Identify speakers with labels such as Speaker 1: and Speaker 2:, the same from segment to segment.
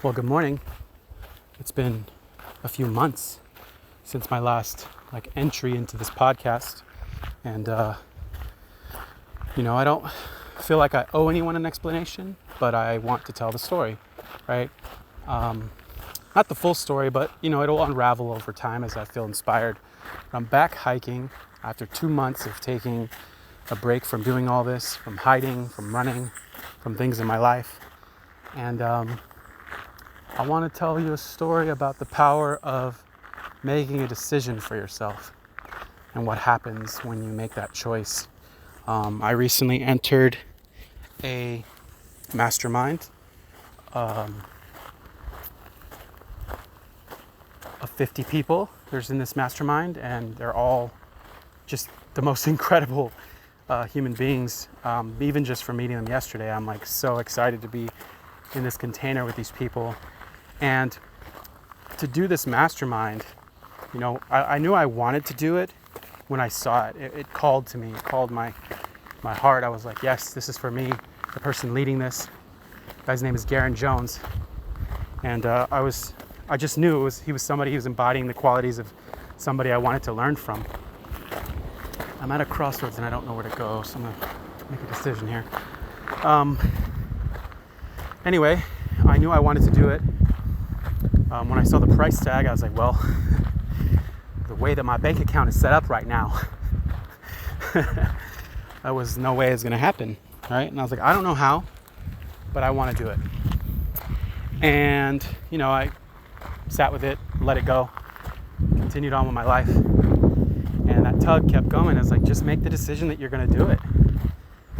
Speaker 1: Well, good morning. It's been a few months since my last entry into this podcast, and I don't feel like I owe anyone an explanation, but I want to tell the story, right? Not the full story, but it'll unravel over time as I feel inspired. I'm back hiking after 2 months of taking a break from doing all this, from hiding, from running, from things in my life, and I want to tell you a story about the power of making a decision for yourself and what happens when you make that choice. I recently entered a mastermind of 50 people. There's in this mastermind, and they're all just the most incredible human beings. Even just from meeting them yesterday, I'm so excited to be in this container with these people. And to do this mastermind, I knew I wanted to do it when I saw it. It called to me. It called my heart. I was like, yes, this is for me. The person leading this guy's name is Garen Jones. And I just knew he was somebody who was embodying the qualities of somebody I wanted to learn from. I'm at a crossroads and I don't know where to go, so I'm going to make a decision here. Anyway, I knew I wanted to do it. When I saw the price tag, I was like, well, the way that my bank account is set up right now, that was no way it's going to happen, right? And I was like, I don't know how, but I want to do it. And, I sat with it, let it go, continued on with my life. And that tug kept going. I was like, just make the decision that you're going to do it,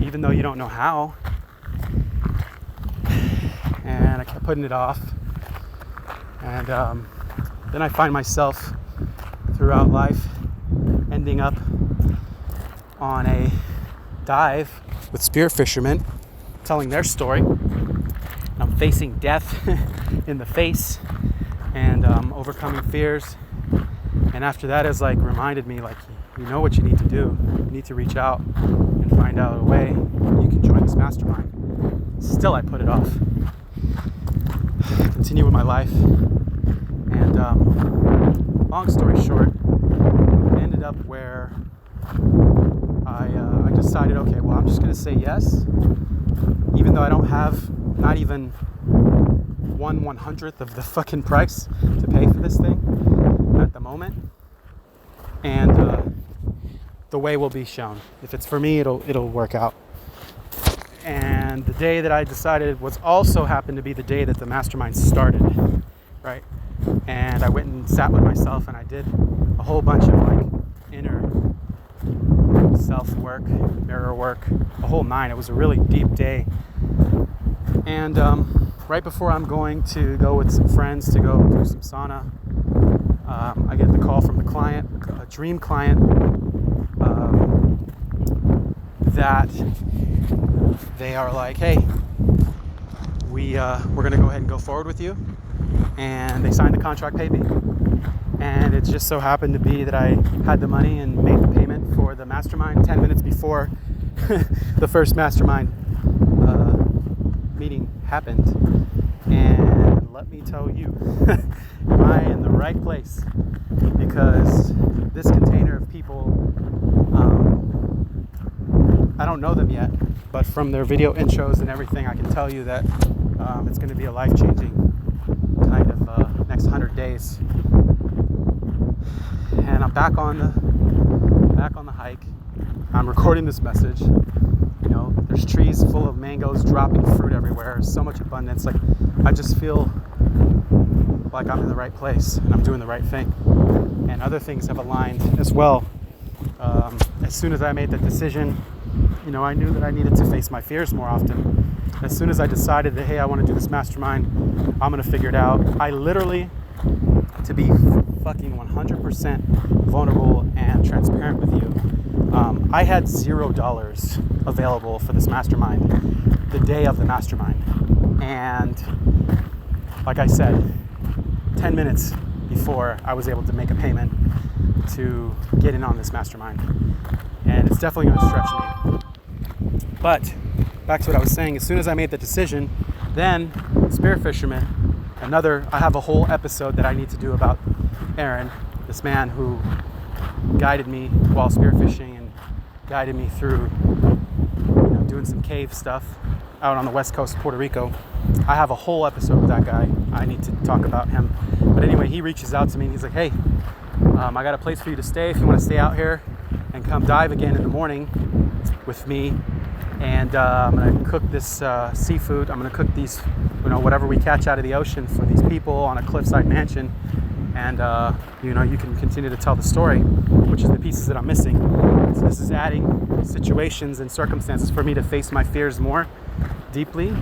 Speaker 1: even though you don't know how. And I kept putting it off. And then I find myself throughout life ending up on a dive with spear fishermen telling their story. And I'm facing death in the face and overcoming fears. And after that is reminded me you know what you need to do. You need to reach out and find out a way you can join this mastermind. Still, I put it off. Continue with my life. And long story short, it ended up where I decided, okay, well, I'm just going to say yes, even though I don't have not even 1/100th of the fucking price to pay for this thing at the moment. And the way will be shown. If it's for me, it'll work out. And the day that I decided was also happened to be the day that the mastermind started, right? And I went and sat with myself and I did a whole bunch of inner self-work, mirror work, a whole 9. It was a really deep day. And right before I'm going to go with some friends to go do some sauna, I get the call from the client, a dream client, that they are like, hey, we're going to go ahead and go forward with you. And they signed the contract, paid me. And it just so happened to be that I had the money and made the payment for the mastermind 10 minutes before the first mastermind meeting happened. And let me tell you, am I in the right place? Because this container of people, I don't know them yet, but from their video intros and everything, I can tell you that it's going to be a life-changing kind of next 100 days. And I'm back on the hike. I'm recording this message. There's trees full of mangoes, dropping fruit everywhere. There's so much abundance. I just feel like I'm in the right place and I'm doing the right thing. And other things have aligned as well. As soon as I made that decision, I knew that I needed to face my fears more often. As soon as I decided that, hey, I want to do this mastermind, I'm going to figure it out. I literally, to be fucking 100% vulnerable and transparent with you, I had $0 available for this mastermind the day of the mastermind. And like I said, 10 minutes before I was able to make a payment to get in on this mastermind. And it's definitely going to stretch me. But back to what I was saying, as soon as I made the decision, then spear fishermen I have a whole episode that I need to do about Aaron, this man who guided me while spearfishing and guided me through, doing some cave stuff out on the west coast of Puerto Rico. I have a whole episode with that guy. I need to talk about him. But anyway, he reaches out to me and he's like, hey, I got a place for you to stay if you want to stay out here and come dive again in the morning with me. And I'm going to cook this seafood. I'm going to cook these, whatever we catch out of the ocean for these people on a cliffside mansion. And, you can continue to tell the story, which is the pieces that I'm missing. So this is adding situations and circumstances for me to face my fears more deeply,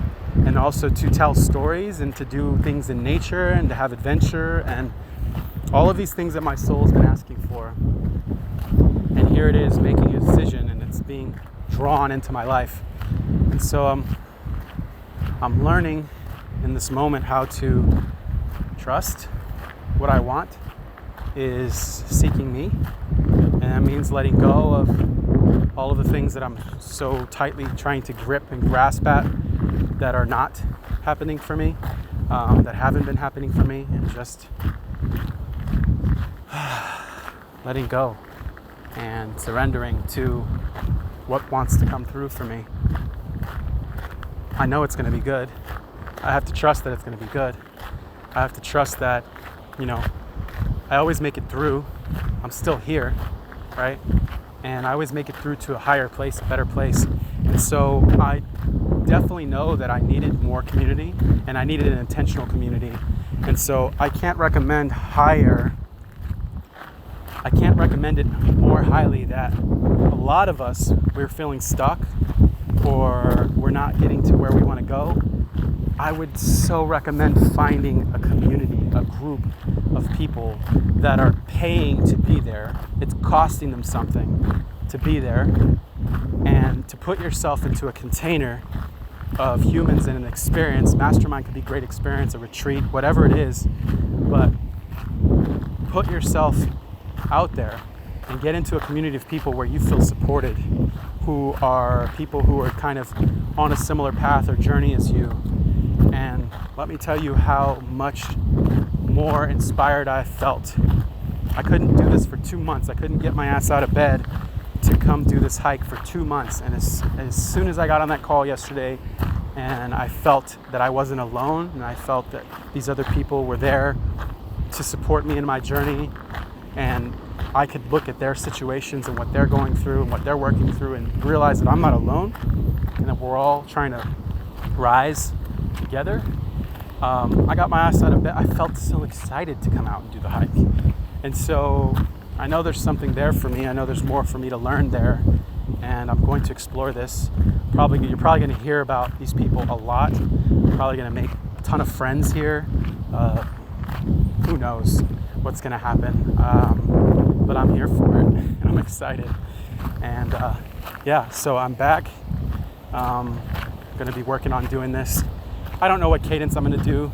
Speaker 1: and also to tell stories and to do things in nature and to have adventure and all of these things that my soul's been asking for. And here it is making a decision, and it's being drawn into my life. And so I'm learning in this moment how to trust what I want is seeking me, and that means letting go of all of the things that I'm so tightly trying to grip and grasp at that are not happening for me, that haven't been happening for me, and just letting go and surrendering to what wants to come through for me. I know it's going to be good. I have to trust that it's going to be good. I have to trust that, I always make it through. I'm still here, right? And I always make it through to a higher place, a better place. And so I definitely know that I needed more community, and I needed an intentional community. And so I can't recommend it more highly that a lot of us, we're feeling stuck or we're not getting to where we want to go. I would so recommend finding a community, a group of people that are paying to be there. It's costing them something to be there, and to put yourself into a container of humans and an experience. Mastermind could be a great experience, a retreat, whatever it is, but put yourself out there and get into a community of people where you feel supported, who are people who are kind of on a similar path or journey as you. And let me tell you how much more inspired I felt. I couldn't do this for 2 months. I couldn't get my ass out of bed to come do this hike for 2 months. And as soon as I got on that call yesterday and I felt that I wasn't alone, and I felt that these other people were there to support me in my journey, and I could look at their situations and what they're going through and what they're working through and realize that I'm not alone and that we're all trying to rise together. I got my ass out of bed. I felt so excited to come out and do the hike. And so I know there's something there for me. I know there's more for me to learn there. And I'm going to explore this. You're probably going to hear about these people a lot. I'm probably going to make a ton of friends here. Who knows what's going to happen. But I'm here for it, and I'm excited. And so I'm back. Going to be working on doing this. I don't know what cadence I'm going to do.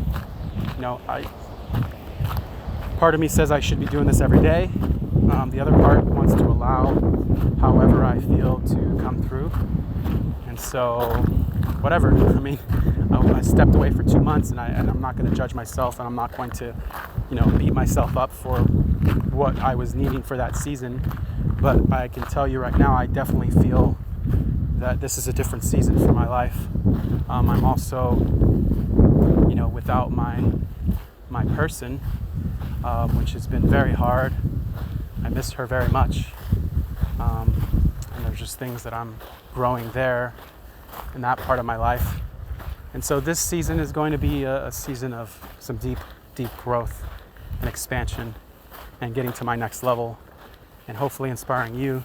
Speaker 1: Part of me says I should be doing this every day. The other part wants to allow however I feel to come through. And so, whatever. I stepped away for 2 months, and I'm not going to judge myself, and I'm not going to, beat myself up for what I was needing for that season. But I can tell you right now, I definitely feel that this is a different season for my life. I'm also, without my person, which has been very hard. I miss her very much. And there's just things that I'm growing there in that part of my life. And so this season is going to be a season of some deep, deep growth and expansion and getting to my next level, and hopefully inspiring you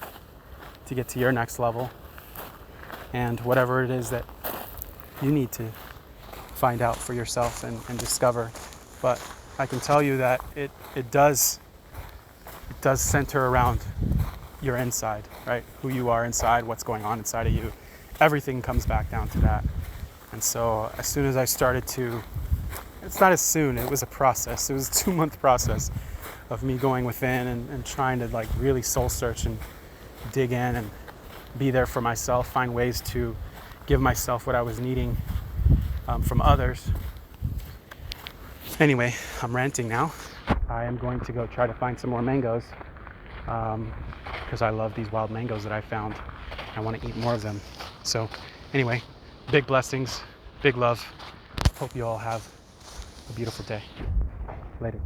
Speaker 1: to get to your next level, and whatever it is that you need to find out for yourself and discover. But I can tell you that it does center around your inside, right? Who you are inside, what's going on inside of you. Everything comes back down to that. And so as soon as I started to, it's not as soon, it was a process. It was a 2-month process of me going within and trying to really soul search and dig in and be there for myself, find ways to give myself what I was needing from others. Anyway, I'm ranting now. I am going to go try to find some more mangoes because I love these wild mangoes that I found. I want to eat more of them. So anyway, big blessings, big love. Hope you all have a beautiful day. Later.